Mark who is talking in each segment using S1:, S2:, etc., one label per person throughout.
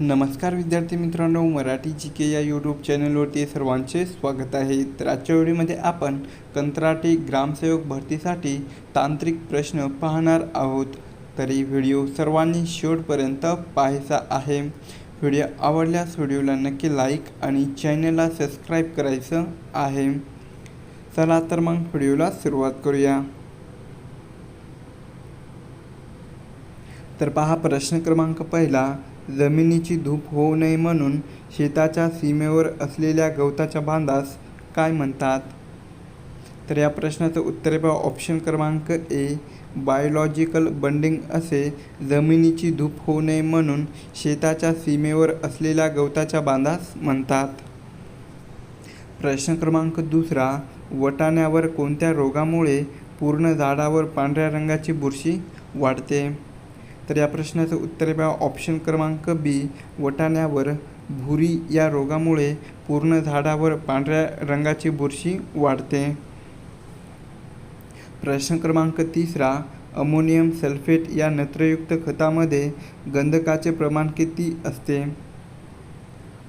S1: नमस्कार विद्यार्थी मित्रांनो, मराठी जी के या यूट्यूब चॅनलवरती सर्वांचे स्वागत आहे. तर आजच्या व्हिडिओमध्ये आपण कंत्राटी ग्रामसेवक भरतीसाठी तांत्रिक प्रश्न पाहणार आहोत. तरी व्हिडिओ सर्वांनी शेवटपर्यंत पाहायचा आहे. व्हिडिओ आवडल्यास व्हिडिओला नक्की लाईक आणि चॅनलला सबस्क्राईब करायचं आहे. चला तर मग व्हिडिओला सुरुवात करूया. तर पहा प्रश्न क्रमांक पहिला. जमिनीची धूप होऊ नये म्हणून शेताच्या सीमेवर असलेल्या गवताच्या बांधास काय म्हणतात? तर या प्रश्नाचं उत्तर आहे ऑप्शन क्रमांक ए, बायोलॉजिकल बंडिंग असे जमिनीची धूप होऊ नये म्हणून शेताच्या सीमेवर असलेल्या गवताच्या बांधास म्हणतात. प्रश्न क्रमांक दुसरा. वाटाण्यावर कोणत्या रोगामुळे पूर्ण झाडावर पांढऱ्या रंगाची बुरशी वाढते? तर या प्रश्नाचं उत्तर आहे ऑप्शन क्रमांक बी, वाटाण्यावर भुरी या रोगामुळे पूर्ण झाडावर पांढऱ्या रंगाची बुरशी वाढते. प्रश्न क्रमांक तिसरा. अमोनियम सल्फेट या नत्रयुक्त खतामध्ये गंधकाचे प्रमाण किती असते?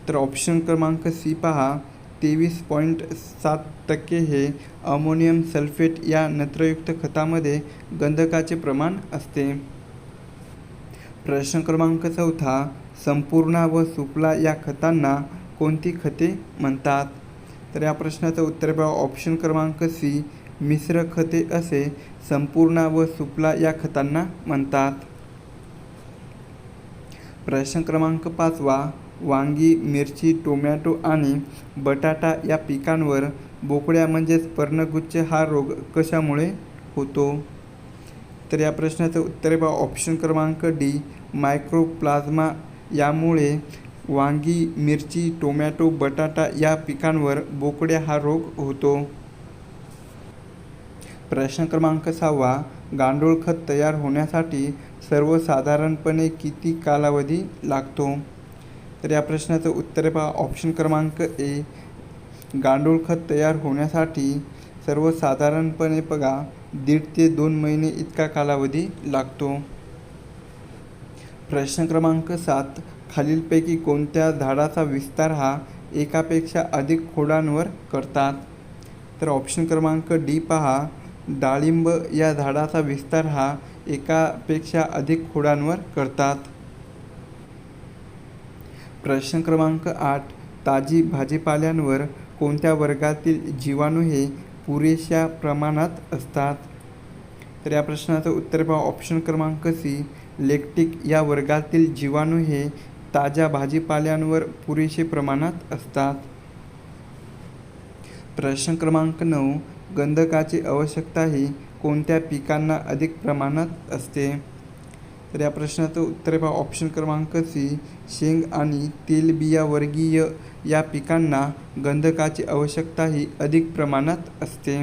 S1: तर ऑप्शन क्रमांक सी पहा, 23.7% हे अमोनियम सल्फेट या नत्रयुक्त खतामध्ये गंधकाचे प्रमाण असते. प्रश्न क्रमांक चौथा. संपूर्ण व सुफला या खतांना कोणती खते म्हणतात? तर या प्रश्नाचं उत्तर आहे ऑप्शन क्रमांक सी, मिश्र खते असे संपूर्ण व सुफला या खतांना म्हणतात. प्रश्न क्रमांक पाचवा. वांगी, मिरची, टोमॅटो आणि बटाटा या पिकांवर बोकड्या म्हणजेच पर्णगुच्छ हा रोग कशामुळे होतो? तर या प्रश्नाचं उत्तर आहे ऑप्शन क्रमांक डी, मायक्रोप्लाझ्मा यामुळे वांगी, मिरची, टोमॅटो, बटाटा या पिकांवर बोकड्या हा रोग होतो. प्रश्न क्रमांक 6. गांडूळ खत तयार होण्यासाठी सर्वसाधारणपणे किती कालावधी लागतो? तर या प्रश्नाचं उत्तर आहे ऑप्शन क्रमांक ए, गांडूळ खत तयार होण्यासाठी सर्वसाधारणपणे 1.5 ते 2 महिने इतका कालावधी लागतो. प्रश्न क्रमांक 7. खालीलपैकी कोणत्या झाडाचा विस्तार हा एकापेक्षा अधिक खोडांवर करतात? तर ऑप्शन क्रमांक डी पहा, डाळिंब या झाडाचा विस्तार हा एकापेक्षा अधिक खोडांवर करतात. प्रश्न क्रमांक 8. ताजी भाजीपाल्यांवर कोणत्या वर्गातील जीवाणू हे पुरेशा प्रमाणात असतात? तर या प्रश्नाचं उत्तर आहे ऑप्शन क्रमांक सी, लेक्टिक या वर्गातील जीवाणू हे ताज्या भाजीपाल्यांवर पुरेशे प्रमाणात असतात. प्रश्न क्रमांक 9. गंधकाची आवश्यकता ही कोणत्या पिकांना अधिक प्रमाणात असते? तर या प्रश्नाचं उत्तर आहे ऑप्शन क्रमांक सी, शेंग आणि तेलबिया वर्गीय या पिकांना गंधकाची आवश्यकता ही अधिक प्रमाणात असते.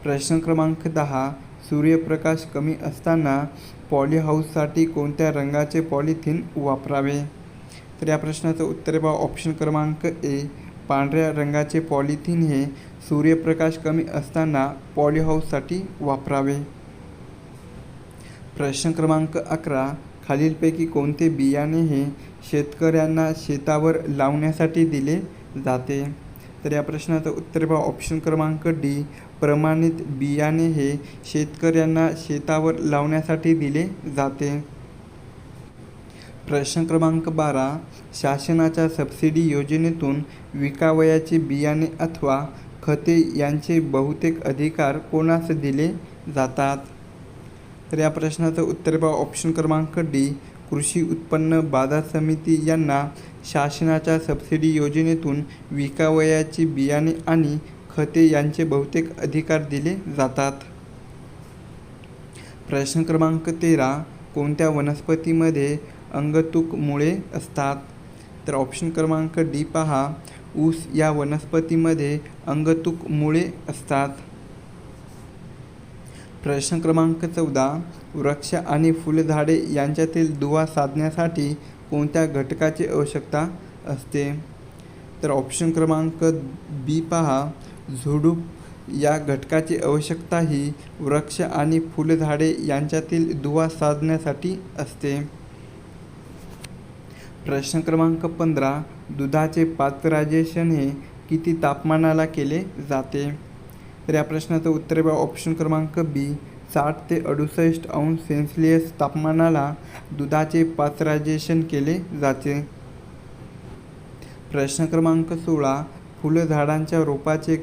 S1: प्रश्न क्रमांक 10. सूर्यप्रकाश कमी असताना पॉलीहाऊससाठी कोणत्या रंगाचे पॉलिथिन वापरावे? तर या प्रश्नाचं उत्तर आहे ऑप्शन क्रमांक ए, पांढऱ्या रंगाचे पॉलिथिन हे सूर्यप्रकाश कमी असताना पॉलीहाऊससाठी वापरावे. प्रश्न क्रमांक 11. खालीलपैकी कोणते बियाणे हे शेतकऱ्यांना शेतावर लावण्यासाठी दिले जाते? तर या प्रश्नाचं उत्तर आहे ऑप्शन क्रमांक डी, प्रमाणित बियाणे हे शेतकऱ्यांना शेतावर लावण्यासाठी दिले जाते. प्रश्न क्रमांक 12. शासनाच्या सबसिडी योजनेतून विकावयाचे बियाणे अथवा खते यांचे बहुतेक अधिकार कोणास दिले जातात? तर या प्रश्नाचं उत्तर आहे ऑप्शन क्रमांक डी, कृषी उत्पन्न बाजार समिती यांना शासनाच्या सबसिडी योजनेतून विकावयाची बियाणे आणि खते यांचे बहुतेक अधिकार दिले जातात. प्रश्न क्रमांक 13. कोणत्या वनस्पतीमध्ये अंगतुक मुळे असतात? तर ऑप्शन क्रमांक डी पहा, ऊस या वनस्पतीमध्ये अंगतुक मुळे असतात. प्रश्न क्रमांक 14. वृक्ष आणि फुलझाडे यांच्यातील दुवा साधण्यासाठी कोणत्या घटकाची आवश्यकता असते? तर ऑप्शन क्रमांक बी पहा, झुडूप या घटकाची आवश्यकता ही वृक्ष आणि फुलझाडे यांच्यातील दुवा साधण्यासाठी असते. प्रश्न क्रमांक 15. दुधाचे पाश्चरायझेशन हे किती तापमानाला केले जाते? तर या प्रश्नाचं उत्तर आहे ऑप्शन क्रमांक बी, 60 ते 68 अंश सेल्सिअस तापमानाला दुधाचे पाश्चरायझेशन केले जाते. प्रश्न क्रमांक 16. फुलझाडांच्या रोपाचे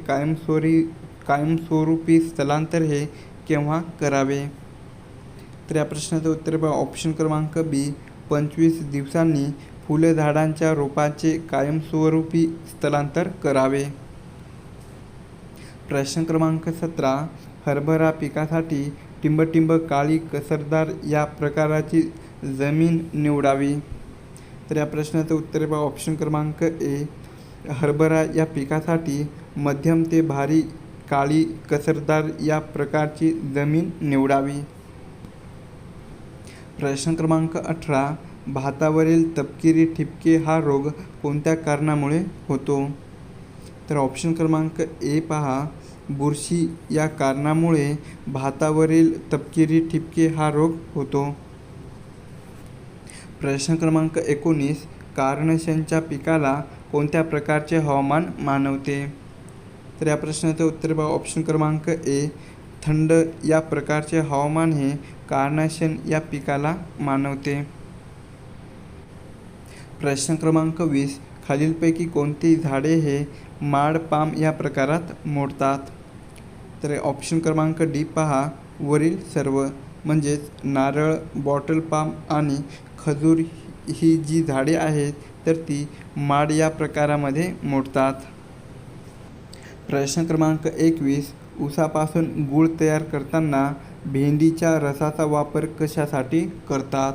S1: कायमस्वरूपी स्थलांतर हे केव्हा करावे? तर या प्रश्नाचं उत्तर आहे ऑप्शन क्रमांक बी, 25 दिवसांनी फुलझाडांच्या रोपाचे कायमस्वरूपी स्थलांतर करावे. प्रश्न क्रमांक 17. हरभरा पिकासाठी टिंबटिंब काळी कसरदार या प्रकाराची जमीन निवडावी. तर या प्रश्नाचं उत्तर आहे ऑप्शन क्रमांक ए, हरभरा या पिकासाठी मध्यम ते भारी काळी कसरदार या प्रकारची जमीन निवडावी. प्रश्न क्रमांक 18. भातावरील तपकिरी ठिपके हा रोग कोणत्या कारणामुळे होतो? तर ऑप्शन क्रमांक ए पहा, बुरशी या कारणामुळे भातावरील तपकिरी ठिपके हा रोग होतो. प्रश्न क्रमांक 19. कार्नशनच्या पिकाला कोणत्या प्रकारचे हवामान मानवते? तर या प्रश्नाचं उत्तर ऑप्शन क्रमांक ए, थंड या प्रकारचे हवामान हे कार्नाशन या पिकाला मानवते. प्रश्न क्रमांक 20. खालीलपैकी कोणती झाडे हे माड पाम या प्रकारात मोडतात? तर ऑप्शन क्रमांक डी पहा, वरील सर्व, म्हणजेच नारळ, बॉटल पाम आणि खजूर ही जी झाडे आहेत तर ती माड या प्रकारामध्ये मोडतात. प्रश्न क्रमांक 21. ऊसापासून गूळ तयार करताना भेंडीच्या रसाचा वापर कशासाठी करतात?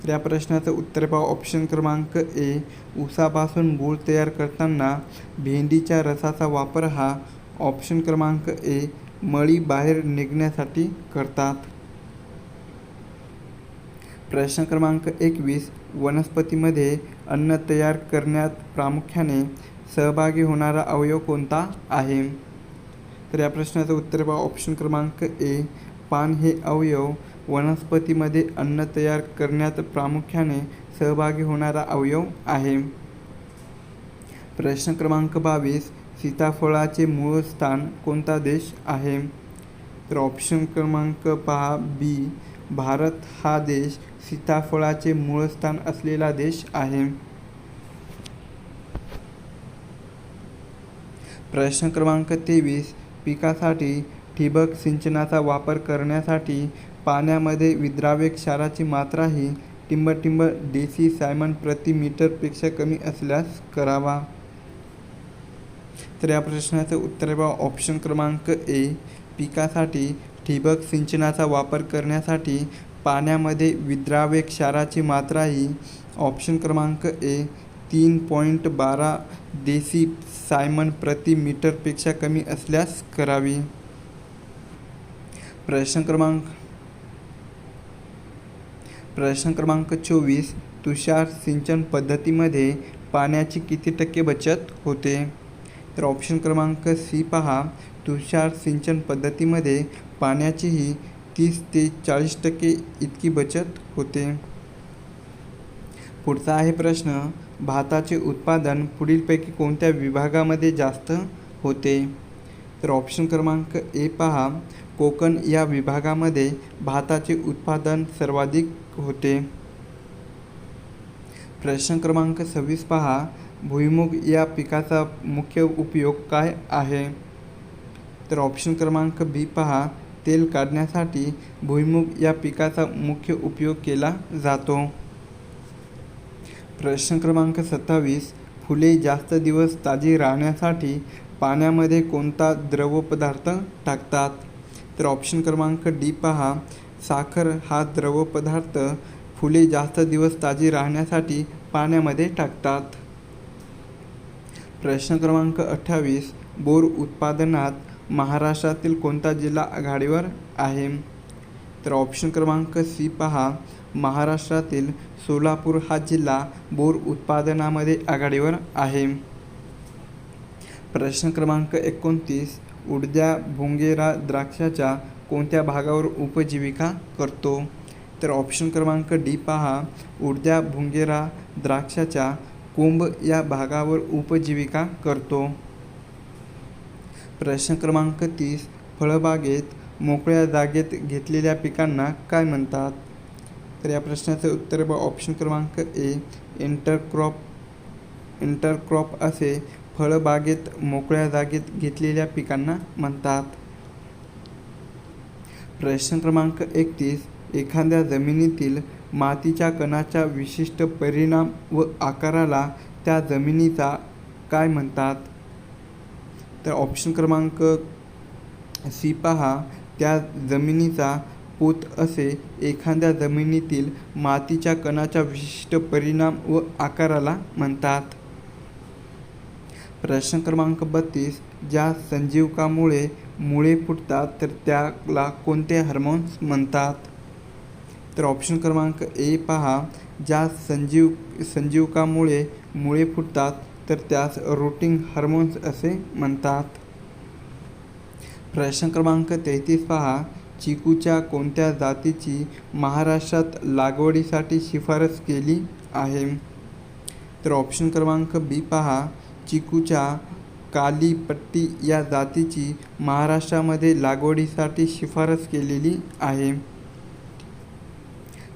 S1: तर या प्रश्नाचं उत्तर ऑप्शन क्रमांक ए, ऊसापासून गूळ तयार करताना भेंडीच्या रसाचा वापर हा ऑप्शन क्रमांक ए, मळी बाहेर निघण्यासाठी करतात. प्रश्न क्रमांक 21. वनस्पतीमध्ये अन्न तयार करण्यात प्रामुख्याने सहभागी होणारा अवयव कोणता आहे? तर या प्रश्नाचं उत्तर ऑप्शन क्रमांक ए, पान हे अवयव वनस्पतीमध्ये अन्न तयार करण्यात प्रामुख्याने सहभागी होणारा अवयव आहे. प्रश्न क्रमांक 22. सीताफळाचे मूळ स्थान कोणता देश आहे? तर ऑप्शन क्रमांक पहा बी, भारत हा देश सीताफळाचे मूळ स्थान असलेला देश आहे. प्रश्न क्रमांक 23. पिकासाठी ठिबक सिंचनाचा वापर करण्यासाठी पाण्यामध्ये विद्राव्य क्षाराची मात्रा ही टिंबटिंब डेसिसायमन प्रति मीटरपेक्षा कमी असल्यास करावा. तर या प्रश्नाचं उत्तर आहे ऑप्शन क्रमांक ए, पिकासाठी ठिबक सिंचनाचा वापर करण्यासाठी पाण्यामध्ये विद्राव्य क्षाराची मात्रा ही ऑप्शन क्रमांक ए, 3.12 डेसिसायमन प्रति मीटरपेक्षा कमी असल्यास करावी. प्रश्न क्रमांक 24. तुषार सिंचन पद्धतीमध्ये पाण्याची किती टक्के बचत होते? तर ऑप्शन क्रमांक सी पहा, तुषार सिंचन पद्धतीमध्ये पाण्याचीही 30 ते 40% इतकी बचत होते. पुढचा आहे प्रश्न, भाताचे उत्पादन पुढीलपैकी कोणत्या विभागामध्ये जास्त होते? तर ऑप्शन क्रमांक ए पहा, कोकण या विभागामध्ये भाताचे उत्पादन सर्वाधिक होते. प्रश्न क्रमांक 26 पहा, भुईमूग या पिकाचा मुख्य उपयोग काय आहे? तर ऑप्शन क्रमांक बी पहा, तेल काढण्यासाठी भुईमूग या पिकाचा मुख्य उपयोग केला जातो. प्रश्न क्रमांक 27. फुले जास्त दिवस ताजी राहण्यासाठी पाण्यामध्ये कोणता द्रवपदार्थ टाकतात? तर ऑप्शन क्रमांक डी पहा, साखर हा द्रवपदार्थ फुले जास्त दिवस ताजी राहण्यासाठी पाण्यामध्ये टाकतात. प्रश्न क्रमांक 28. बोर उत्पादनात महाराष्ट्रातील कोणता जिल्हा आघाडीवर आहे? तर ऑप्शन क्रमांक सी पहा, महाराष्ट्रातील सोलापूर हा जिल्हा बोर उत्पादनामध्ये आघाडीवर आहे. प्रश्न क्रमांक 29. उडद्या भोंगेरा द्राक्षाच्या कोणत्या भागावर उपजीविका करतो? तर ऑप्शन क्रमांक डी पहा, उडद्या भुंगेरा द्राक्षाच्या कोंब या भागावर उपजीविका करतो. प्रश्न क्रमांक 30, फळबागेत मोकळ्या जागेत घेतलेल्या पिकांना काय म्हणतात? तर या प्रश्नाचं उत्तर बघा, ऑप्शन क्रमांक ए इंटरक्रॉप असे फळबागेत मोकळ्या जागेत घेतलेल्या पिकांना म्हणतात. प्रश्न क्रमांक 31, एखाद्या जमिनीतील मातीच्या कणाच्या विशिष्ट परिमाण व आकाराला त्या जमिनीचा काय म्हणतात? तर ऑप्शन क्रमांक सी पहा, त्या जमिनीचा पोत असे एखाद्या जमिनीतील मातीच्या कणाच्या विशिष्ट परिमाण व आकाराला म्हणतात. प्रश्न क्रमांक 32, ज्या संजीवकामुळे मुळे फुटतात तर त्याला कोणते हार्मोन्स म्हणतात? तर ऑप्शन क्रमांक ए पहा, ज्या संजीवकामुळे मुळे फुटतात तर त्यास रूटिंग हार्मोन्स असे म्हणतात. प्रश्न क्रमांक 33 पहा, चिकूच्या कोणत्या जातीची महाराष्ट्रात लागवडीसाठी शिफारस केली आहे? तर ऑप्शन क्रमांक बी पहा, चिकूच्या काली पट्टी या जातीची महाराष्ट्रामध्ये लागवडीसाठी शिफारस केलेली आहे.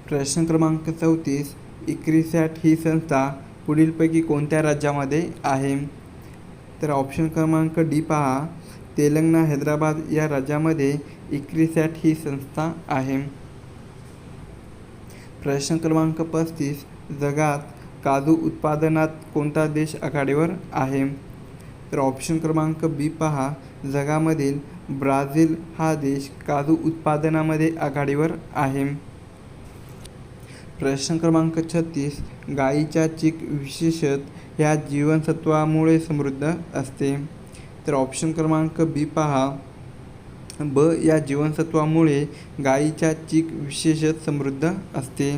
S1: प्रश्न क्रमांक 34, इक्रिसॅट ही संस्था पुढीलपैकी कोणत्या राज्यामध्ये आहे? तर ऑप्शन क्रमांक डी पहा, तेलंगणा हैदराबाद या राज्यामध्ये इक्रिसॅट ही संस्था आहे. प्रश्न क्रमांक 35, जगात काजू उत्पादनात कोणता देश आघाडीवर आहे? तर ऑप्शन क्रमांक बी पहा, जगामधील ब्राझील हा देश काजू उत्पादनामध्ये आघाडीवर आहे. प्रश्न क्रमांक 36, गायीच्या चीक विशेषतः ह्या जीवनसत्वामुळे समृद्ध असते. तर ऑप्शन क्रमांक बी पहा, ब या जीवनसत्वामुळे गायीच्या चीक विशेषतः समृद्ध असते.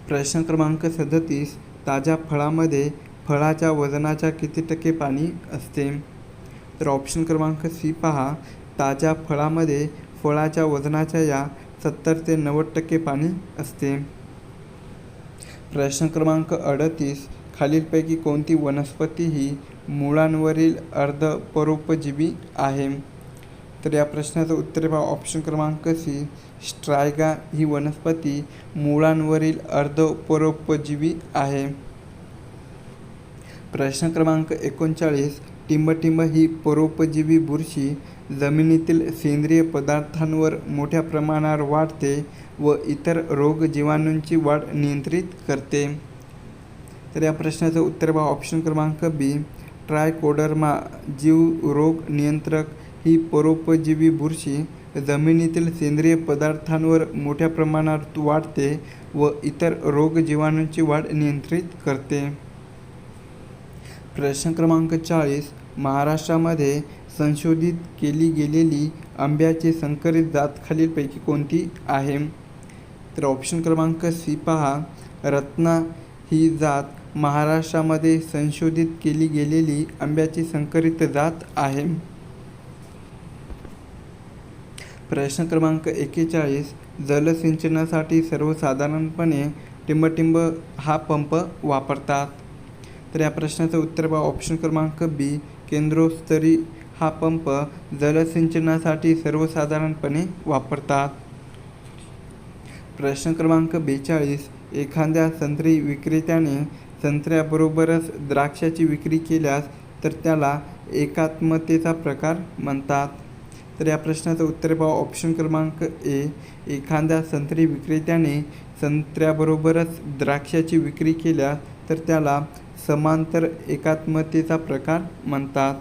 S1: प्रश्न क्रमांक 37, ताज्या फळामध्ये फळाच्या वजनाच्या किती टक्के पाणी असते? तर ऑप्शन क्रमांक सी पहा, ताज्या फळामध्ये फळाच्या वजनाच्या या 70 ते 90% पाणी असते. प्रश्न क्रमांक 38, खालीलपैकी कोणती वनस्पती ही मुळांवरील अर्धपरोपजीवी आहे? तर या प्रश्नाचं उत्तर पहा, ऑप्शन क्रमांक सी, स्ट्रायगा ही वनस्पती मुळांवरील अर्धपरोपजीवी आहे. प्रश्न क्रमांक 39, टिंबटिंब ही परोपजीवी बुरशी जमिनीतील सेंद्रिय पदार्थांवर मोठ्या प्रमाणावर वाढते व इतर रोग जीवाणूंची वाढ नियंत्रित करते. तर या प्रश्नाचं उत्तर पहा, ऑप्शन क्रमांक बी, ट्रायकोडर्मा जीव रोग नियंत्रक ही परोपजीवी बुरशी जमिनीतील सेंद्रिय पदार्थांवर मोठ्या प्रमाणावर वाढते व इतर रोग जीवाणूंची वाढ नियंत्रित करते. प्रश्न क्रमांक 40, महाराष्ट्रामध्ये संशोधित केली गेलेली आंब्याची संकरित जात खालीलपैकी कोणती आहे? तर ऑप्शन क्रमांक सी पहा, रत्ना ही जात महाराष्ट्रामध्ये संशोधित केली गेलेली आंब्याची संकरित जात आहे. प्रश्न क्रमांक 41, जलसिंचनासाठी सर्वसाधारणपणे टिंबटिंब हा पंप वापरतात. तर या प्रश्नाचं उत्तर पहा, ऑप्शन क्रमांक बी, केंद्रस्तरी हा पंप जलसिंचनासाठी सर्वसाधारणपणे वापरतात. प्रश्न क्रमांक 42, एखाद्या संत्री विक्रेत्याने संत्र्याबरोबरच द्राक्षाची विक्री केल्यास तर त्याला एकात्मतेचा प्रकार म्हणतात. तर या प्रश्नाचं उत्तर पहा, ऑप्शन क्रमांक ए, एखाद्या संत्री विक्रेत्याने संत्र्याबरोबरच द्राक्षाची विक्री केल्यास तर त्याला समांतर एकात्मतेचा प्रकार म्हणतात.